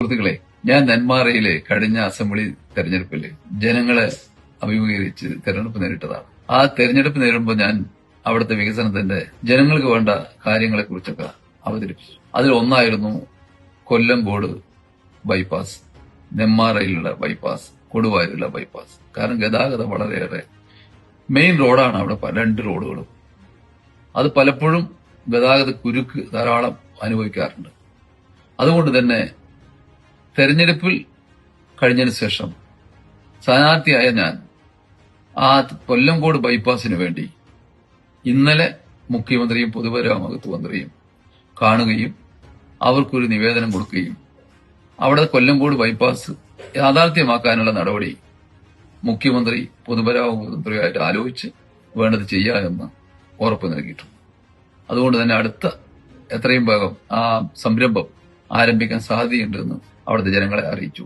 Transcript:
സുഹൃത്തുക്കളെ, ഞാൻ നെന്മാറയിലെ കഴിഞ്ഞ അസംബ്ലി തെരഞ്ഞെടുപ്പില് ജനങ്ങളെ അഭിമുഖീകരിച്ച് തെരഞ്ഞെടുപ്പ് നേരിട്ടതാണ്. ആ തെരഞ്ഞെടുപ്പ് നേരിടുമ്പോൾ ഞാൻ അവിടുത്തെ വികസനത്തിന്റെ ജനങ്ങൾക്ക് വേണ്ട കാര്യങ്ങളെക്കുറിച്ചൊക്കെ അവതരിപ്പിച്ചു. അതിൽ ഒന്നായിരുന്നു കൊല്ലംകോട് ബൈപ്പാസ്, നെന്മാറയിലുള്ള ബൈപ്പാസ്, കൊടുവായൂരിലുള്ള ബൈപ്പാസ്. കാരണം ഗതാഗതം വളരെയേറെ മെയിൻ റോഡാണ് അവിടെ, 2 റോഡുകളും. അത് പലപ്പോഴും ഗതാഗത കുരുക്ക് ധാരാളം അനുഭവിക്കാറുണ്ട്. അതുകൊണ്ട് തന്നെ തെരഞ്ഞെടുപ്പിൽ കഴിഞ്ഞതിന് ശേഷം സ്ഥാനാർത്ഥിയായ ഞാൻ ആ കൊല്ലംകോട് ബൈപ്പാസിന് വേണ്ടി ഇന്നലെ മുഖ്യമന്ത്രിയും പൊതുമരാമത്ത് മന്ത്രിയും കാണുകയും അവർക്കൊരു നിവേദനം കൊടുക്കുകയും അവിടെ കൊല്ലംകോട് ബൈപ്പാസ് യാഥാർത്ഥ്യമാക്കാനുള്ള നടപടി മുഖ്യമന്ത്രി പൊതുമരാമത്ത് മന്ത്രിയായിട്ട് ആലോചിച്ച് വേണ്ടത് ചെയ്യാമെന്ന് ഉറപ്പ് നൽകിയിട്ടുണ്ട്. അതുകൊണ്ട് തന്നെ എത്രയും വേഗം ആ സംരംഭം ആരംഭിക്കാൻ സാധ്യതയുണ്ടെന്ന് അവിടുത്തെ ജനങ്ങളെ അറിയിച്ചു.